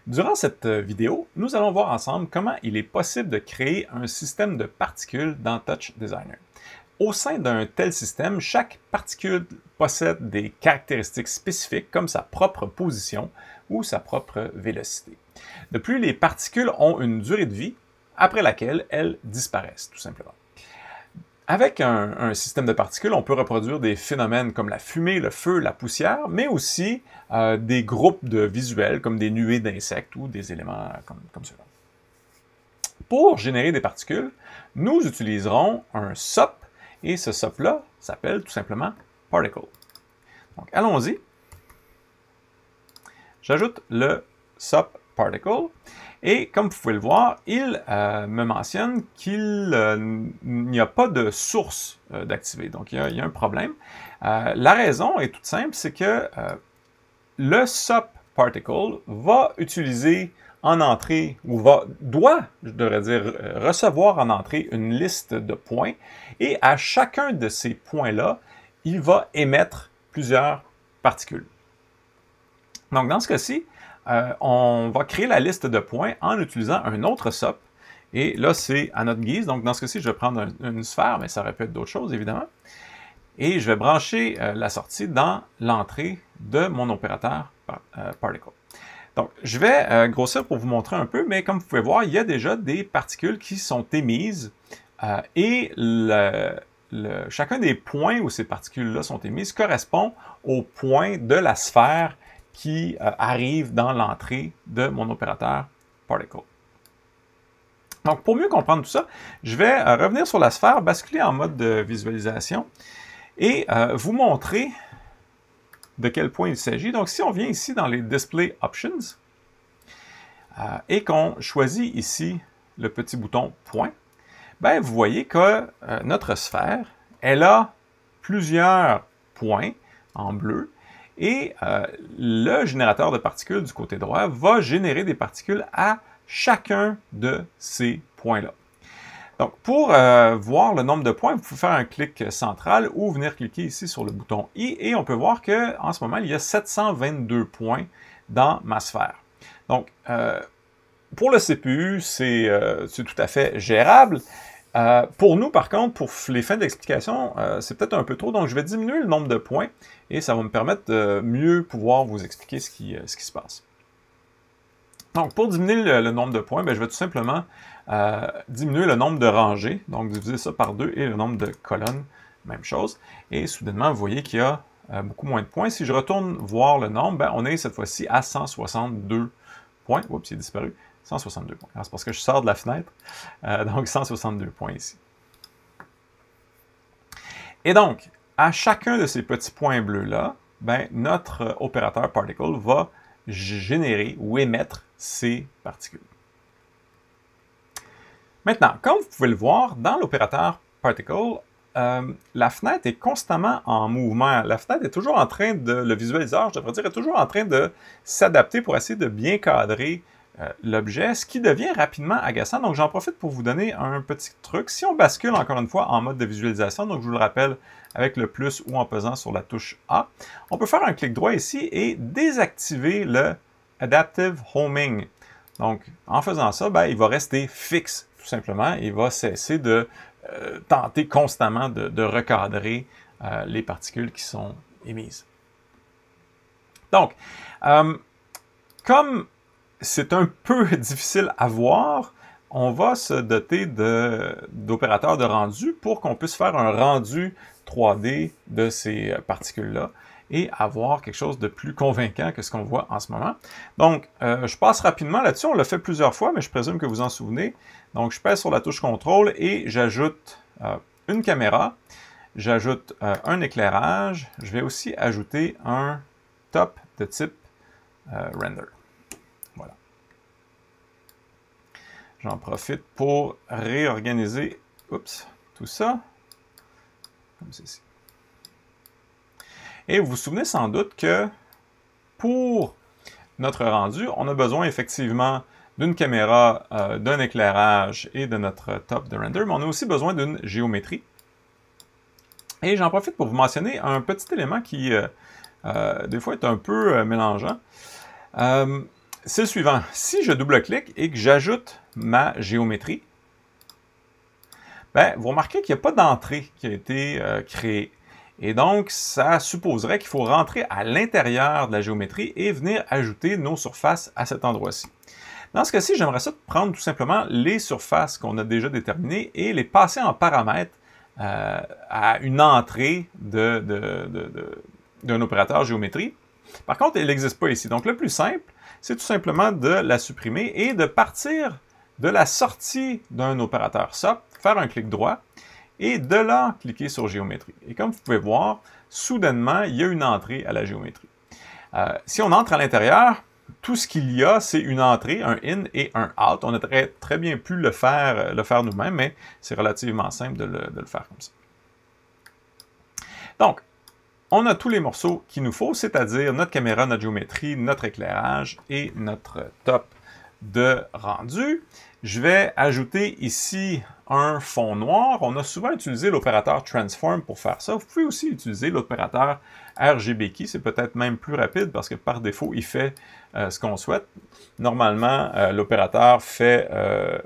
Durant cette vidéo, nous allons voir ensemble comment il est possible de créer un système de particules dans Touch Designer. Au sein d'un tel système, chaque particule possède des caractéristiques spécifiques comme sa propre position ou sa propre vélocité. De plus, les particules ont une durée de vie après laquelle elles disparaissent, tout simplement. Avec un système de particules, on peut reproduire des phénomènes comme la fumée, le feu, la poussière, mais aussi des groupes de visuels comme des nuées d'insectes ou des éléments comme cela. Pour générer des particules, nous utiliserons un SOP, et ce SOP-là s'appelle tout simplement Particle. Donc, allons-y. J'ajoute le SOP Particle. Et comme vous pouvez le voir, il me mentionne qu'il n'y a pas de source d'activer. Donc, il y a un problème. La raison est toute simple, c'est que le SOP Particle va utiliser en entrée, ou je devrais dire, recevoir en entrée une liste de points. Et à chacun de ces points-là, il va émettre plusieurs particules. Donc, dans ce cas-ci, on va créer la liste de points en utilisant un autre SOP. Et là, c'est à notre guise. Donc, dans ce cas-ci, je vais prendre une sphère, mais ça aurait pu être d'autres choses, évidemment. Et je vais brancher la sortie dans l'entrée de mon opérateur Particle. Donc, je vais grossir pour vous montrer un peu, mais comme vous pouvez voir, il y a déjà des particules qui sont émises et chacun des points où ces particules-là sont émises correspond au point de la sphère qui arrive dans l'entrée de mon opérateur Particle. Donc, pour mieux comprendre tout ça, je vais revenir sur la sphère, basculer en mode de visualisation et vous montrer de quel point il s'agit. Donc, si on vient ici dans les Display Options et qu'on choisit ici le petit bouton point, ben, vous voyez que notre sphère, elle a plusieurs points en bleu. Et le générateur de particules du côté droit va générer des particules à chacun de ces points-là. Donc, pour voir le nombre de points, vous pouvez faire un clic central ou venir cliquer ici sur le bouton I et on peut voir qu'en ce moment, il y a 722 points dans ma sphère. Donc, pour le CPU, c'est tout à fait gérable. Pour nous, par contre, pour les fins d'explication, c'est peut-être un peu trop, donc je vais diminuer le nombre de points et ça va me permettre de mieux pouvoir vous expliquer ce qui se passe. Donc, pour diminuer le nombre de points, ben, je vais tout simplement diminuer le nombre de rangées, donc diviser ça par 2 et le nombre de colonnes, même chose. Et soudainement, vous voyez qu'il y a beaucoup moins de points. Si je retourne voir le nombre, ben, on est cette fois-ci à 162 points. Oups, il est disparu. 162 points. C'est parce que je sors de la fenêtre. Donc, 162 points ici. Et donc, à chacun de ces petits points bleus-là, ben, notre opérateur Particle va générer ou émettre ces particules. Maintenant, comme vous pouvez le voir, dans l'opérateur Particle, la fenêtre est constamment en mouvement. La fenêtre est toujours en train de, le visualiseur, je devrais dire, est toujours en train de s'adapter pour essayer de bien cadrer l'objet, ce qui devient rapidement agaçant. Donc, j'en profite pour vous donner un petit truc. Si on bascule encore une fois en mode de visualisation, donc je vous le rappelle avec le plus ou en pesant sur la touche A, on peut faire un clic droit ici et désactiver le Adaptive Homing. Donc, en faisant ça, ben, il va rester fixe, tout simplement. Il va cesser de tenter constamment de recadrer les particules qui sont émises. Donc, comme c'est un peu difficile à voir, on va se doter d'opérateurs de rendu pour qu'on puisse faire un rendu 3D de ces particules-là et avoir quelque chose de plus convaincant que ce qu'on voit en ce moment. Donc, je passe rapidement là-dessus. On l'a fait plusieurs fois, mais je présume que vous en souvenez. Donc, je pèse sur la touche contrôle et j'ajoute une caméra. J'ajoute un éclairage. Je vais aussi ajouter un top de type render. Voilà. J'en profite pour réorganiser tout ça, comme ceci. Et vous vous souvenez sans doute que pour notre rendu, on a besoin effectivement d'une caméra, d'un éclairage et de notre top de render, mais on a aussi besoin d'une géométrie. Et j'en profite pour vous mentionner un petit élément qui, des fois, est un peu mélangeant. c'est le suivant. Si je double-clique et que j'ajoute ma géométrie, ben, vous remarquez qu'il n'y a pas d'entrée qui a été créée. Et donc, ça supposerait qu'il faut rentrer à l'intérieur de la géométrie et venir ajouter nos surfaces à cet endroit-ci. Dans ce cas-ci, j'aimerais ça prendre tout simplement les surfaces qu'on a déjà déterminées et les passer en paramètres à une entrée d'un opérateur géométrie. Par contre, elle n'existe pas ici. Donc, le plus simple, c'est tout simplement de la supprimer et de partir de la sortie d'un opérateur SOP, faire un clic droit, et de là, cliquer sur Géométrie. Et comme vous pouvez voir, soudainement, il y a une entrée à la géométrie. Si on entre à l'intérieur, tout ce qu'il y a, c'est une entrée, un in et un out. On aurait très bien pu le faire nous-mêmes, mais c'est relativement simple de le faire comme ça. Donc, on a tous les morceaux qu'il nous faut, c'est-à-dire notre caméra, notre géométrie, notre éclairage et notre top de rendu. Je vais ajouter ici un fond noir. On a souvent utilisé l'opérateur Transform pour faire ça. Vous pouvez aussi utiliser l'opérateur RGB Key. C'est peut-être même plus rapide parce que par défaut, il fait ce qu'on souhaite. Normalement, l'opérateur fait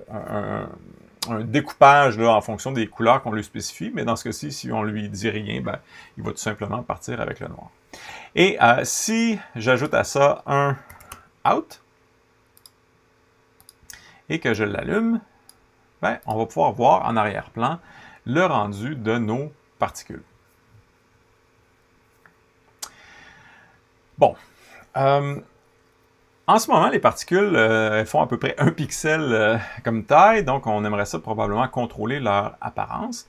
un découpage là, en fonction des couleurs qu'on lui spécifie, mais dans ce cas-ci, si on lui dit rien, ben, il va tout simplement partir avec le noir. Et si j'ajoute à ça un out, et que je l'allume, ben, on va pouvoir voir en arrière-plan le rendu de nos particules. Bon. En ce moment, les particules elles font à peu près 1 pixel comme taille, donc on aimerait ça probablement contrôler leur apparence.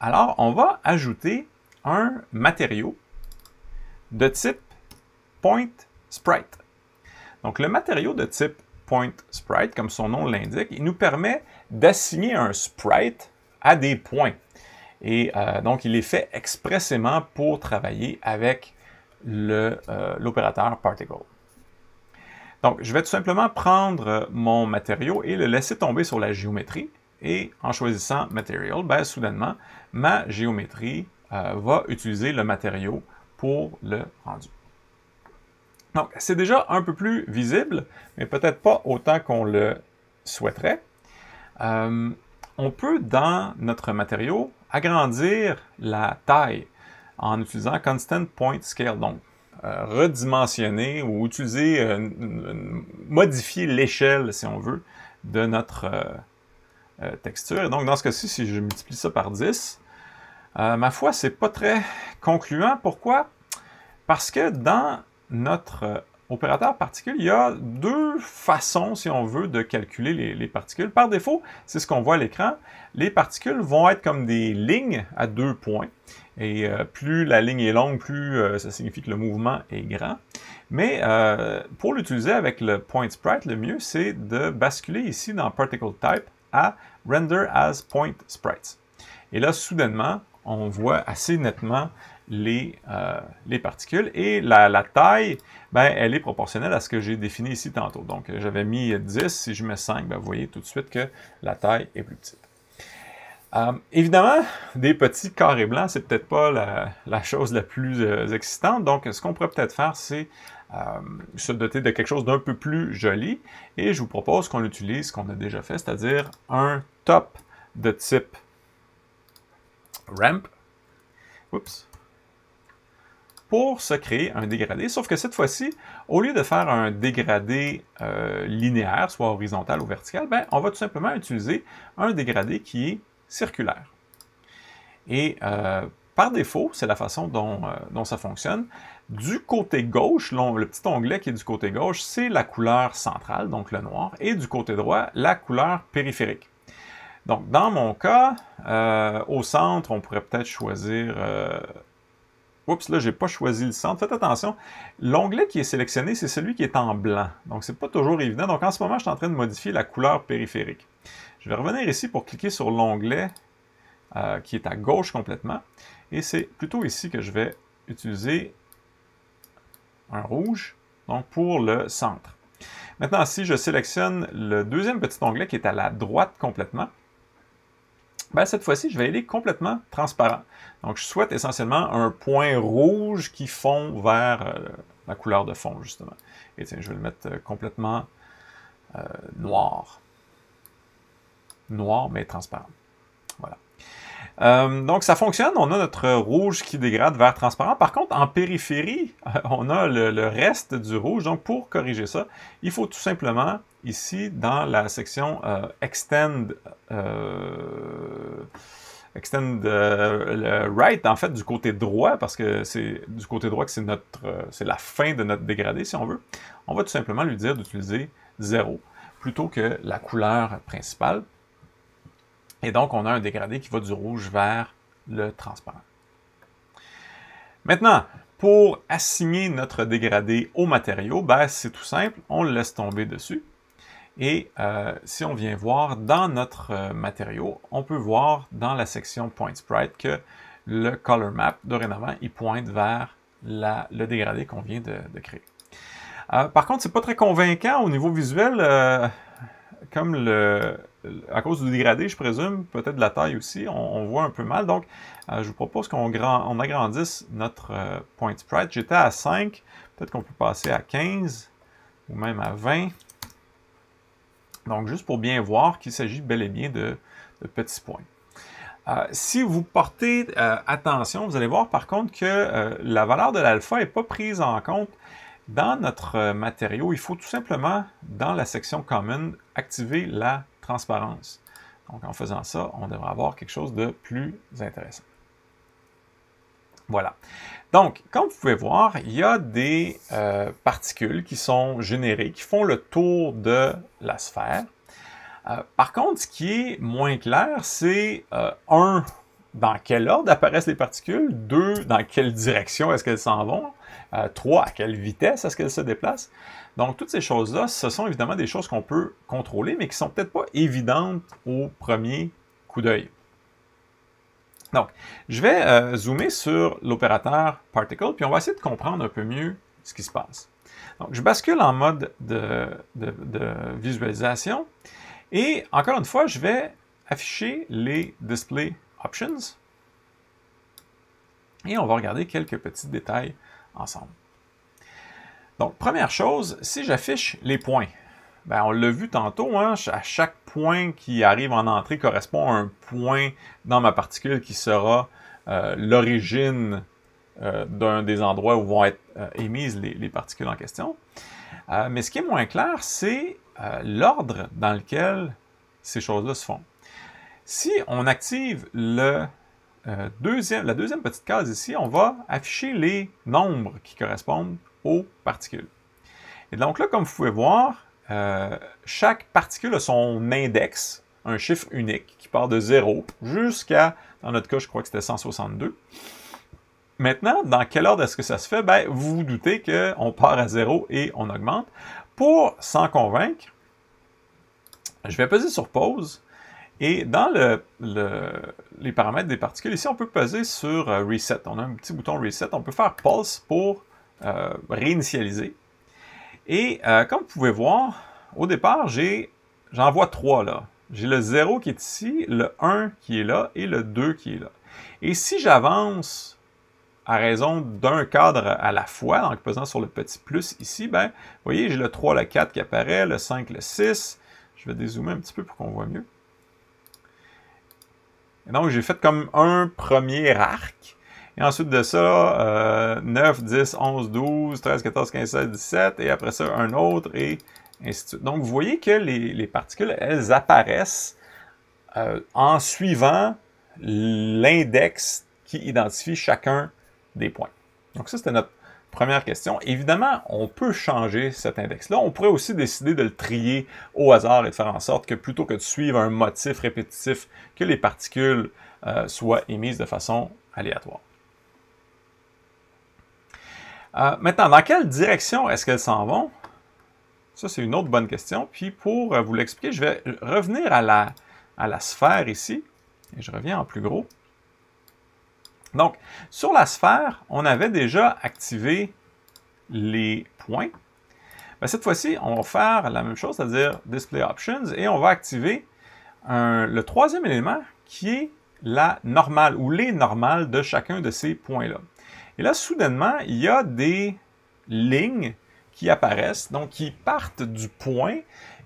Alors, on va ajouter un matériau de type Point Sprite. Donc, le matériau de type Point Sprite, comme son nom l'indique, il nous permet d'assigner un sprite à des points. Et donc, il est fait expressément pour travailler avec l'opérateur Particle. Donc, je vais tout simplement prendre mon matériau et le laisser tomber sur la géométrie. Et en choisissant Material, ben, soudainement, ma géométrie va utiliser le matériau pour le rendu. Donc, c'est déjà un peu plus visible, mais peut-être pas autant qu'on le souhaiterait. On peut, dans notre matériau, agrandir la taille en utilisant Constant Point Scale. Donc, redimensionner ou utiliser, modifier l'échelle, si on veut, de notre texture. Et donc, dans ce cas-ci, si je multiplie ça par 10, ma foi, c'est pas très concluant. Pourquoi? Parce que dans notre opérateur particules, il y a deux façons, si on veut, de calculer les particules. Par défaut, c'est ce qu'on voit à l'écran. Les particules vont être comme des lignes à 2 points. Et plus la ligne est longue, plus ça signifie que le mouvement est grand. Mais pour l'utiliser avec le Point Sprite, le mieux, c'est de basculer ici dans Particle Type à Render as Point Sprites. Et là, soudainement, on voit assez nettement les particules. Et la taille, ben, elle est proportionnelle à ce que j'ai défini ici tantôt. Donc, j'avais mis 10. Si je mets 5, ben, vous voyez tout de suite que la taille est plus petite. Évidemment, des petits carrés blancs, c'est peut-être pas la chose la plus excitante. Donc, ce qu'on pourrait peut-être faire, c'est se doter de quelque chose d'un peu plus joli. Et je vous propose qu'on utilise ce qu'on a déjà fait, c'est-à-dire un top de type ramp. Oups. Pour se créer un dégradé, sauf que cette fois-ci, au lieu de faire un dégradé linéaire, soit horizontal ou vertical, ben, on va tout simplement utiliser un dégradé qui est circulaire. Et par défaut, c'est la façon dont ça fonctionne. Du côté gauche, le petit onglet qui est du côté gauche, c'est la couleur centrale, donc le noir, et du côté droit, la couleur périphérique. Donc, dans mon cas, au centre, on pourrait peut-être choisir... Oups, là, je n'ai pas choisi le centre. Faites attention, l'onglet qui est sélectionné, c'est celui qui est en blanc. Donc, ce n'est pas toujours évident. Donc, en ce moment, je suis en train de modifier la couleur périphérique. Je vais revenir ici pour cliquer sur l'onglet qui est à gauche complètement. Et c'est plutôt ici que je vais utiliser un rouge, donc pour le centre. Maintenant, si je sélectionne le deuxième petit onglet qui est à la droite complètement, ben, cette fois-ci, je vais aller complètement transparent. Donc, je souhaite essentiellement un point rouge qui fond vers la couleur de fond, justement. Et tiens, je vais le mettre complètement noir. Noir, mais transparent. Voilà. Donc, ça fonctionne. On a notre rouge qui dégrade vers transparent. Par contre, en périphérie, on a le reste du rouge. Donc, pour corriger ça, il faut tout simplement, ici, dans la section Extend le right, en fait, du côté droit, parce que c'est du côté droit que c'est la fin de notre dégradé, si on veut. On va tout simplement lui dire d'utiliser 0 plutôt que la couleur principale. Et donc, on a un dégradé qui va du rouge vers le transparent. Maintenant, pour assigner notre dégradé au matériau, ben, c'est tout simple, on le laisse tomber dessus. Et si on vient voir dans notre matériau, on peut voir dans la section Point Sprite que le Color Map, dorénavant, il pointe vers le dégradé qu'on vient de créer. Par contre, c'est pas très convaincant au niveau visuel, comme à cause du dégradé, je présume, peut-être de la taille aussi, on voit un peu mal. Donc, je vous propose qu'on agrandisse notre Point Sprite. J'étais à 5, peut-être qu'on peut passer à 15 ou même à 20. Donc, juste pour bien voir qu'il s'agit bel et bien de petits points. Si vous portez attention, vous allez voir par contre que la valeur de l'alpha n'est pas prise en compte dans notre matériau. Il faut tout simplement, dans la section Common, activer la transparence. Donc, en faisant ça, on devrait avoir quelque chose de plus intéressant. Voilà. Donc, comme vous pouvez voir, il y a des particules qui sont générées, qui font le tour de la sphère. Par contre, ce qui est moins clair, c'est dans quel ordre apparaissent les particules, 2, dans quelle direction est-ce qu'elles s'en vont, 3, à quelle vitesse est-ce qu'elles se déplacent. Donc, toutes ces choses-là, ce sont évidemment des choses qu'on peut contrôler, mais qui ne sont peut-être pas évidentes au premier coup d'œil. Donc, je vais zoomer sur l'opérateur Particle, puis on va essayer de comprendre un peu mieux ce qui se passe. Donc, je bascule en mode de visualisation, et encore une fois, je vais afficher les Display Options, et on va regarder quelques petits détails ensemble. Donc, première chose, si j'affiche les points, ben, on l'a vu tantôt, hein, à chaque point qui arrive en entrée correspond à un point dans ma particule qui sera l'origine d'un des endroits où vont être émises les particules en question. Mais ce qui est moins clair, c'est l'ordre dans lequel ces choses-là se font. Si on active la deuxième petite case ici, on va afficher les nombres qui correspondent aux particules. Et donc là, comme vous pouvez voir, chaque particule a son index, un chiffre unique, qui part de 0 jusqu'à, dans notre cas, je crois que c'était 162. Maintenant, dans quel ordre est-ce que ça se fait? Ben, vous vous doutez qu'on part à 0 et on augmente. Pour s'en convaincre, je vais peser sur pause. Et dans les paramètres des particules, ici, on peut peser sur Reset. On a un petit bouton Reset. On peut faire Pulse pour réinitialiser. Et comme vous pouvez voir, au départ, j'en vois 3 là. J'ai le 0 qui est ici, le 1 qui est là et le 2 qui est là. Et si j'avance à raison d'un cadre à la fois, donc pesant sur le petit plus ici, ben, vous voyez, j'ai le 3, le 4 qui apparaît, le 5, le 6. Je vais dézoomer un petit peu pour qu'on voit mieux. Et donc, j'ai fait comme un premier arc. Et ensuite de ça, 9, 10, 11, 12, 13, 14, 15, 16, 17. Et après ça, un autre, et ainsi de suite. Donc, vous voyez que les particules, elles apparaissent en suivant l'index qui identifie chacun des points. Donc, ça, c'était notre première question. Évidemment, on peut changer cet index-là. On pourrait aussi décider de le trier au hasard et de faire en sorte que plutôt que de suivre un motif répétitif, que les particules soient émises de façon aléatoire. Maintenant, dans quelle direction est-ce qu'elles s'en vont? Ça, c'est une autre bonne question. Puis pour vous l'expliquer, je vais revenir à la sphère ici. Et je reviens en plus gros. Donc, sur la sphère, on avait déjà activé les points. Bien, cette fois-ci, on va faire la même chose, c'est-à-dire Display Options, et on va activer le troisième élément qui est la normale ou les normales de chacun de ces points-là. Et là, soudainement, il y a des lignes qui apparaissent, donc qui partent du point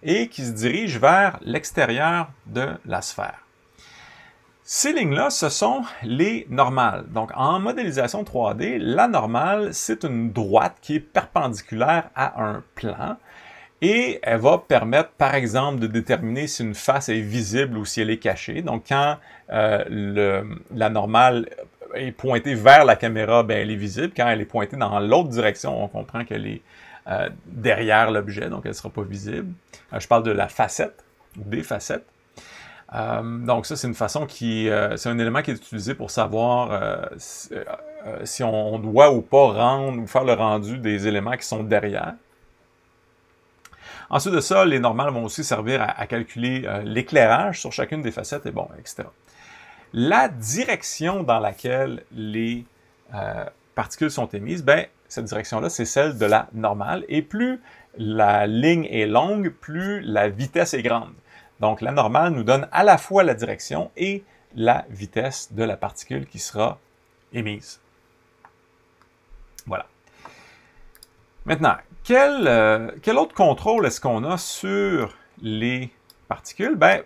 et qui se dirigent vers l'extérieur de la sphère. Ces lignes-là, ce sont les normales. Donc, en modélisation 3D, la normale, c'est une droite qui est perpendiculaire à un plan et elle va permettre, par exemple, de déterminer si une face est visible ou si elle est cachée. Donc, quand la normale est pointée vers la caméra, ben, elle est visible. Quand elle est pointée dans l'autre direction, on comprend qu'elle est derrière l'objet, donc elle ne sera pas visible. Je parle de la facette, ou des facettes. Donc ça, c'est une façon c'est un élément qui est utilisé pour savoir si on doit ou pas rendre ou faire le rendu des éléments qui sont derrière. Ensuite de ça, les normales vont aussi servir à calculer l'éclairage sur chacune des facettes, et bon, etc. La direction dans laquelle les particules sont émises, ben, cette direction-là, c'est celle de la normale, et plus la ligne est longue, plus la vitesse est grande. Donc, la normale nous donne à la fois la direction et la vitesse de la particule qui sera émise. Voilà. Maintenant, quel autre contrôle est-ce qu'on a sur les particules? Ben,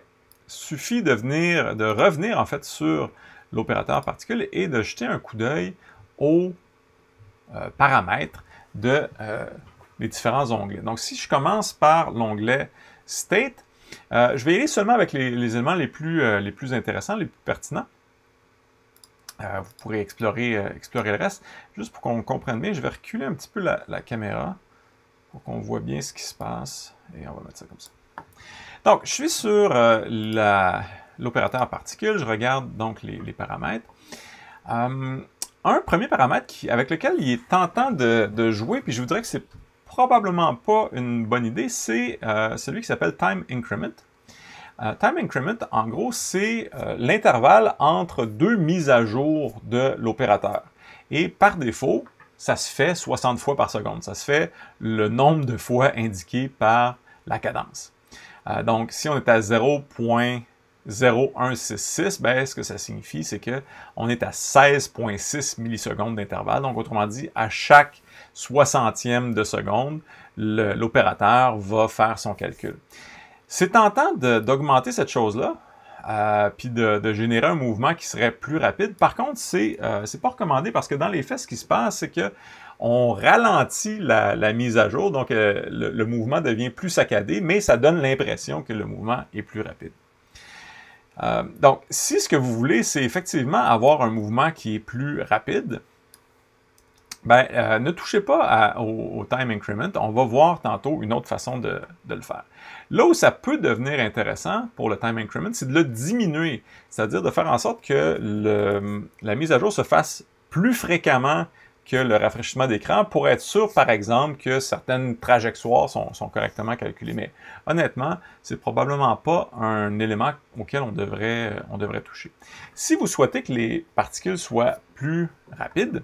suffit de revenir en fait sur l'opérateur particule et de jeter un coup d'œil aux paramètres des différents onglets. Donc, si je commence par l'onglet State, je vais y aller seulement avec les éléments les plus intéressants, les plus pertinents. Vous pourrez explorer le reste. Juste pour qu'on comprenne bien, je vais reculer un petit peu la caméra pour qu'on voit bien ce qui se passe. Et on va mettre ça comme ça. Donc, je suis sur l'opérateur particule. Je regarde donc les paramètres. Un premier paramètre avec lequel il est tentant de jouer, puis je vous dirais que c'est probablement pas une bonne idée, c'est celui qui s'appelle Time Increment. Time Increment, en gros, c'est l'intervalle entre deux mises à jour de l'opérateur. Et par défaut, ça se fait 60 fois par seconde. Ça se fait le nombre de fois indiqué par la cadence. Donc, si on est à 0.0166, ben, ce que ça signifie, c'est qu'on est à 16.6 millisecondes d'intervalle. Donc, autrement dit, à chaque 60e de seconde, l'opérateur va faire son calcul. C'est tentant d'augmenter cette chose-là, puis de générer un mouvement qui serait plus rapide. Par contre, c'est pas recommandé parce que dans les faits, ce qui se passe, c'est que on ralentit la mise à jour, donc le mouvement devient plus saccadé, mais ça donne l'impression que le mouvement est plus rapide. Donc, si ce que vous voulez, c'est effectivement avoir un mouvement qui est plus rapide, ben, ne touchez pas au time increment. On va voir tantôt une autre façon de le faire. Là où ça peut devenir intéressant pour le time increment, c'est de le diminuer, c'est-à-dire de faire en sorte que la mise à jour se fasse plus fréquemment que le rafraîchissement d'écran pour être sûr, par exemple, que certaines trajectoires sont correctement calculées. Mais honnêtement, c'est probablement pas un élément auquel on devrait toucher. Si vous souhaitez que les particules soient plus rapides,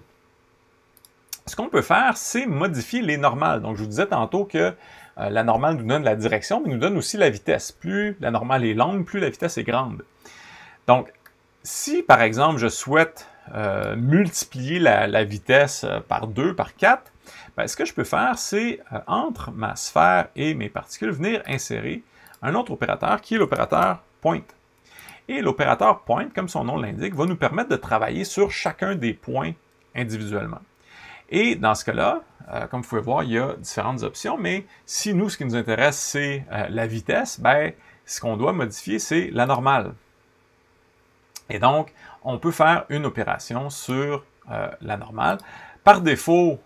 ce qu'on peut faire, c'est modifier les normales. Donc, je vous disais tantôt que la normale nous donne la direction, mais nous donne aussi la vitesse. Plus la normale est longue, plus la vitesse est grande. Donc, si, par exemple, je souhaite multiplier la vitesse par 2, par 4, ben, ce que je peux faire, c'est, entre ma sphère et mes particules, venir insérer un autre opérateur qui est l'opérateur point. Et l'opérateur point, comme son nom l'indique, va nous permettre de travailler sur chacun des points individuellement. Et dans ce cas-là, comme vous pouvez voir, il y a différentes options, mais si nous, ce qui nous intéresse, c'est la vitesse, ben, ce qu'on doit modifier, c'est la normale. Et donc, on peut faire une opération sur la normale. Par défaut,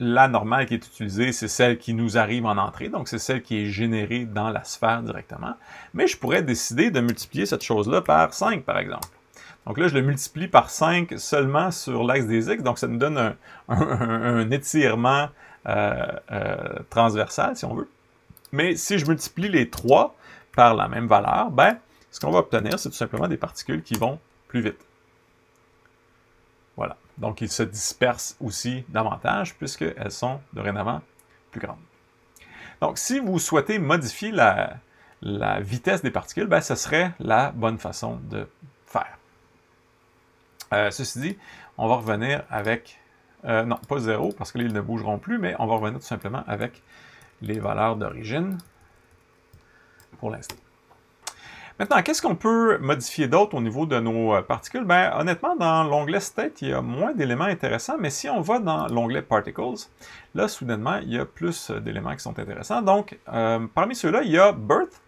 la normale qui est utilisée, c'est celle qui nous arrive en entrée, donc c'est celle qui est générée dans la sphère directement. Mais je pourrais décider de multiplier cette chose-là par 5, par exemple. Donc là, je le multiplie par 5 seulement sur l'axe des X, donc ça nous donne un étirement transversal, si on veut. Mais si je multiplie les 3 par la même valeur, ben, ce qu'on va obtenir, c'est tout simplement des particules qui vont plus vite. Voilà. Donc, ils se dispersent aussi davantage puisqu'elles sont dorénavant plus grandes. Donc, si vous souhaitez modifier la vitesse des particules, ben, ce serait la bonne façon de faire. Ceci dit, on va revenir avec non, pas 0, parce que là, ils ne bougeront plus, mais on va revenir tout simplement avec les valeurs d'origine pour l'instant. Maintenant, qu'est-ce qu'on peut modifier d'autre au niveau de nos particules? Ben, honnêtement, dans l'onglet State, il y a moins d'éléments intéressants, mais si on va dans l'onglet Particles, là, soudainement, il y a plus d'éléments qui sont intéressants. Donc, parmi ceux-là, il y a Birth.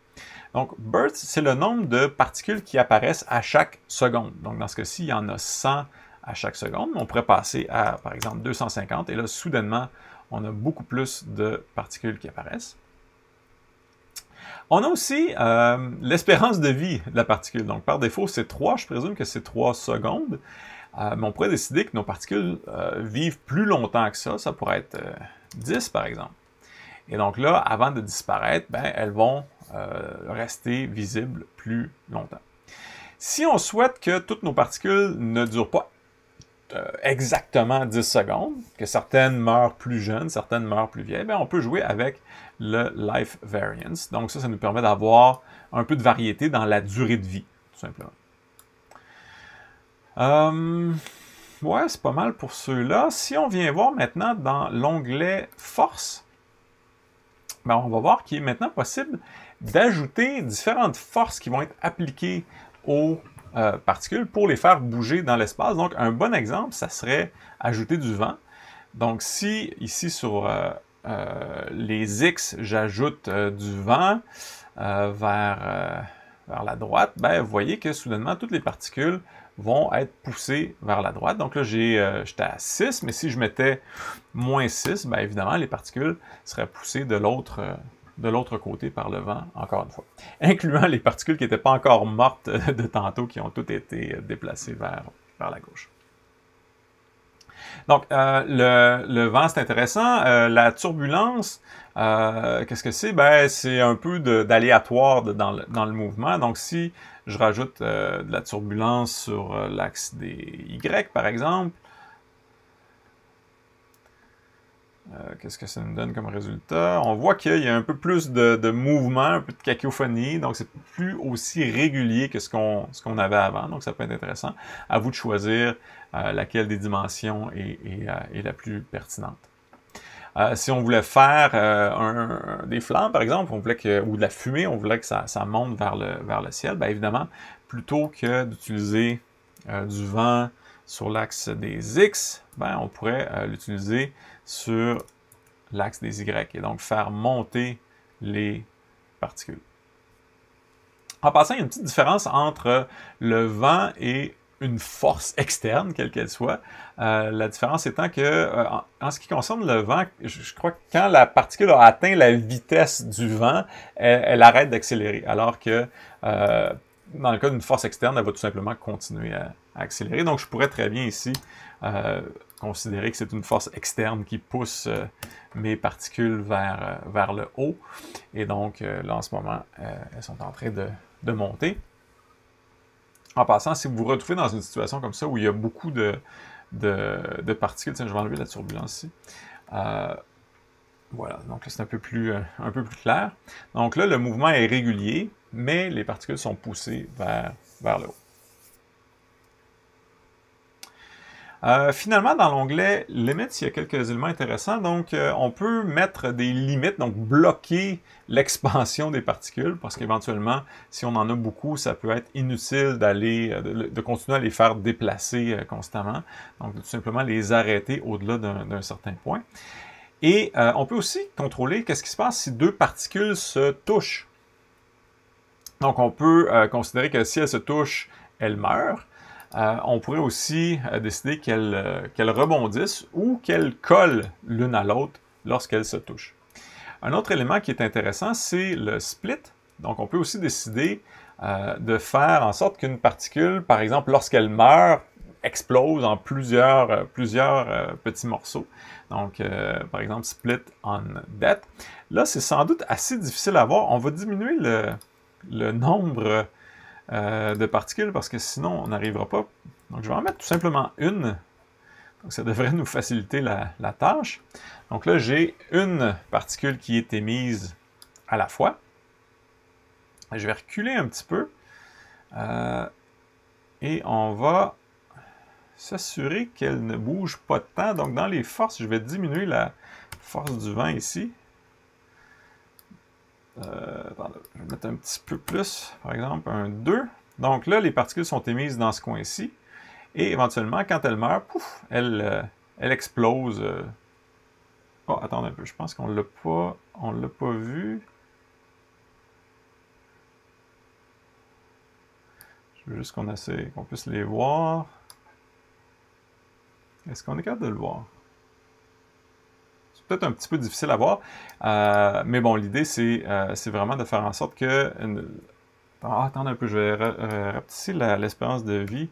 Donc, Birth, c'est le nombre de particules qui apparaissent à chaque seconde. Donc, dans ce cas-ci, il y en a 100 à chaque seconde. On pourrait passer à, par exemple, 250, et là, soudainement, on a beaucoup plus de particules qui apparaissent. On a aussi l'espérance de vie de la particule. Donc, par défaut, c'est 3. Je présume que c'est 3 secondes. Mais on pourrait décider que nos particules vivent plus longtemps que ça. Ça pourrait être 10, par exemple. Et donc là, avant de disparaître, ben, elles vont rester visibles plus longtemps. Si on souhaite que toutes nos particules ne durent pas exactement 10 secondes, que certaines meurent plus jeunes, certaines meurent plus vieilles, bien, on peut jouer avec le Life Variance. Donc ça nous permet d'avoir un peu de variété dans la durée de vie, tout simplement. Ouais, c'est pas mal pour ceux-là. Si on vient voir maintenant dans l'onglet Force, ben, on va voir qu'il est maintenant possible d'ajouter différentes forces qui vont être appliquées aux particules pour les faire bouger dans l'espace. Donc, un bon exemple, ça serait ajouter du vent. Donc, si ici sur les X, j'ajoute du vent vers la droite, ben, vous voyez que soudainement, toutes les particules vont être poussées vers la droite. Donc là, j'étais à 6, mais si je mettais moins 6, bien évidemment, les particules seraient poussées de l'autre côté par le vent, encore une fois. Incluant les particules qui n'étaient pas encore mortes de tantôt, qui ont toutes été déplacées vers la gauche. Donc, le vent, c'est intéressant. La turbulence, qu'est-ce que c'est? Ben, c'est un peu d'aléatoire dans le mouvement. Donc, si je rajoute de la turbulence sur l'axe des Y, par exemple, qu'est-ce que ça nous donne comme résultat? On voit qu'il y a un peu plus de mouvement, un peu de cacophonie, donc c'est plus aussi régulier que ce qu'on avait avant, donc ça peut être intéressant. À vous de choisir laquelle des dimensions est la plus pertinente. Si on voulait faire des flammes, par exemple, ou de la fumée, on voulait que ça monte vers le ciel, bien évidemment, plutôt que d'utiliser du vent sur l'axe des X, ben, on pourrait l'utiliser sur l'axe des Y et donc faire monter les particules. En passant, il y a une petite différence entre le vent et une force externe, quelle qu'elle soit. La différence étant que, en ce qui concerne le vent, je crois que quand la particule a atteint la vitesse du vent, elle arrête d'accélérer, alors que dans le cas d'une force externe, elle va tout simplement continuer à accélérer. Donc, je pourrais très bien ici considérer que c'est une force externe qui pousse mes particules vers le haut. Et donc, là, en ce moment, elles sont en train de monter. En passant, si vous vous retrouvez dans une situation comme ça où il y a beaucoup de particules, tiens, je vais enlever la turbulence ici. Voilà, donc là, c'est un peu plus clair. Donc là, le mouvement est régulier, mais les particules sont poussées vers le haut. Finalement, dans l'onglet Limits, il y a quelques éléments intéressants. Donc, on peut mettre des limites, donc bloquer l'expansion des particules, parce qu'éventuellement, si on en a beaucoup, ça peut être inutile de continuer à les faire déplacer constamment. Donc, tout simplement les arrêter au-delà d'un certain point. Et on peut aussi contrôler qu'est-ce qui se passe si deux particules se touchent. Donc, on peut considérer que si elles se touchent, elles meurent. On pourrait aussi décider qu'elles rebondissent ou qu'elles collent l'une à l'autre lorsqu'elles se touchent. Un autre élément qui est intéressant, c'est le split. Donc, on peut aussi décider de faire en sorte qu'une particule, par exemple, lorsqu'elle meurt, explose en plusieurs petits morceaux. Donc, par exemple, split on death. Là, c'est sans doute assez difficile à voir. On va diminuer le nombre de particules parce que sinon on n'arrivera pas. Donc je vais en mettre tout simplement une. Donc ça devrait nous faciliter la tâche. Donc là j'ai une particule qui est émise à la fois. Je vais reculer un petit peu. Et on va s'assurer qu'elle ne bouge pas tant. Donc, dans les forces, je vais diminuer la force du vent ici. Attendez, je vais mettre un petit peu plus, par exemple, un 2. Donc là, les particules sont émises dans ce coin-ci. Et éventuellement, quand elles meurent, pouf, elles explosent. Oh, attendez un peu, je pense qu'on l'a pas vu. Je veux juste qu'on puisse les voir. Est-ce qu'on est capable de le voir? C'est peut-être un petit peu difficile à voir, mais bon, l'idée, c'est vraiment de faire en sorte que... attendez un peu, je vais rapetisser l'espérance de vie.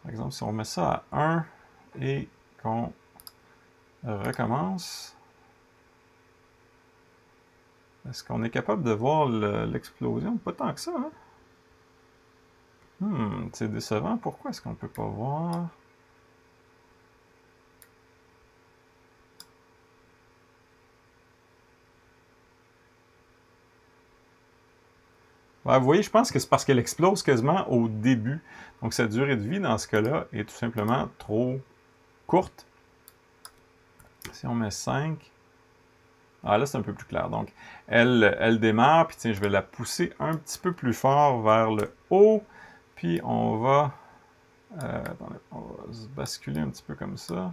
Par exemple, si on met ça à 1 et qu'on recommence, est-ce qu'on est capable de voir l'explosion? Pas tant que ça, hein? C'est décevant. Pourquoi est-ce qu'on ne peut pas voir? Ouais, vous voyez, je pense que c'est parce qu'elle explose quasiment au début. Donc, sa durée de vie, dans ce cas-là, est tout simplement trop courte. Si on met 5... Ah, là, c'est un peu plus clair. Donc, elle démarre, puis tiens, je vais la pousser un petit peu plus fort vers le haut. Puis, on va... attendez, on va se basculer un petit peu comme ça.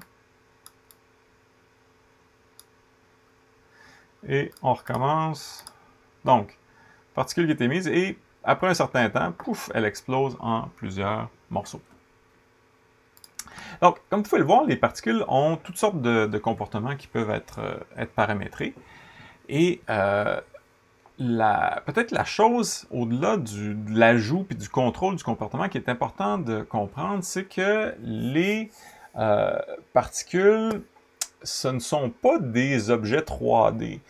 Et on recommence. Donc, particule qui est émise, et après un certain temps, pouf, elle explose en plusieurs morceaux. Donc, comme vous pouvez le voir, les particules ont toutes sortes de comportements qui peuvent être paramétrés. Et peut-être la chose, au-delà de l'ajout et du contrôle du comportement qui est important de comprendre, c'est que les particules, ce ne sont pas des objets 3D.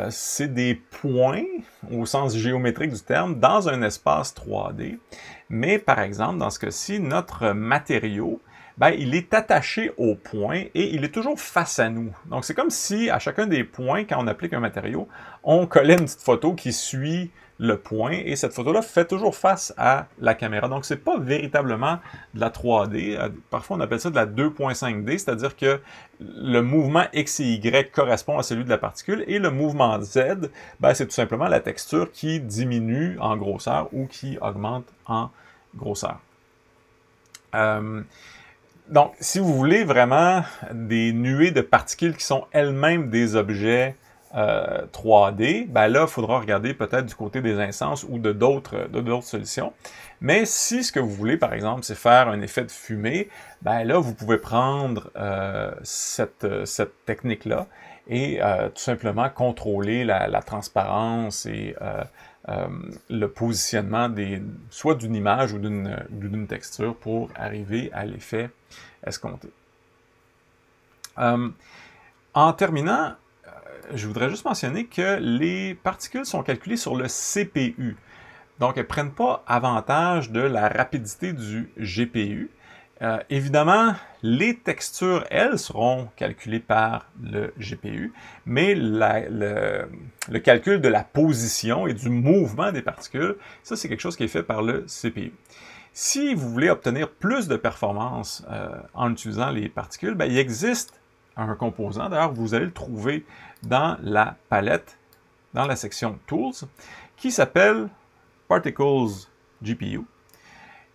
C'est des points, au sens géométrique du terme, dans un espace 3D. Mais par exemple, dans ce cas-ci, notre matériau, ben, il est attaché au point et il est toujours face à nous. Donc, c'est comme si, à chacun des points, quand on applique un matériau, on collait une petite photo qui suit le point, et cette photo-là fait toujours face à la caméra. Donc, c'est pas véritablement de la 3D. Parfois, on appelle ça de la 2.5D, c'est-à-dire que le mouvement X et Y correspond à celui de la particule, et le mouvement Z, ben, c'est tout simplement la texture qui diminue en grosseur ou qui augmente en grosseur. Donc, si vous voulez vraiment des nuées de particules qui sont elles-mêmes des objets 3D, ben là, il faudra regarder peut-être du côté des instances ou de d'autres solutions. Mais si ce que vous voulez, par exemple, c'est faire un effet de fumée, ben là, vous pouvez prendre cette technique-là et tout simplement contrôler la transparence et le positionnement soit d'une image ou d'une texture pour arriver à l'effet escompté. En terminant, je voudrais juste mentionner que les particules sont calculées sur le CPU. Donc, elles ne prennent pas avantage de la rapidité du GPU. Évidemment, les textures, elles, seront calculées par le GPU, mais le calcul de la position et du mouvement des particules, ça, c'est quelque chose qui est fait par le CPU. Si vous voulez obtenir plus de performance en utilisant les particules, ben, il existe un composant, d'ailleurs, vous allez le trouver dans la palette, dans la section Tools, qui s'appelle Particles GPU.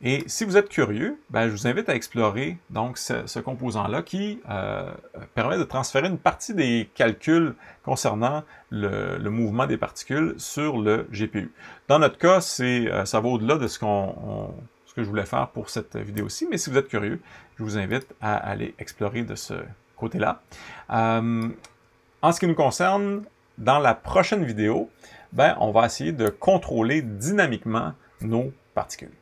Et si vous êtes curieux, ben, je vous invite à explorer donc ce composant-là qui permet de transférer une partie des calculs concernant le mouvement des particules sur le GPU. Dans notre cas, ça va au-delà de ce que je voulais faire pour cette vidéo-ci, mais si vous êtes curieux, je vous invite à aller explorer de ce côté-là. En ce qui nous concerne, dans la prochaine vidéo, ben, on va essayer de contrôler dynamiquement nos particules.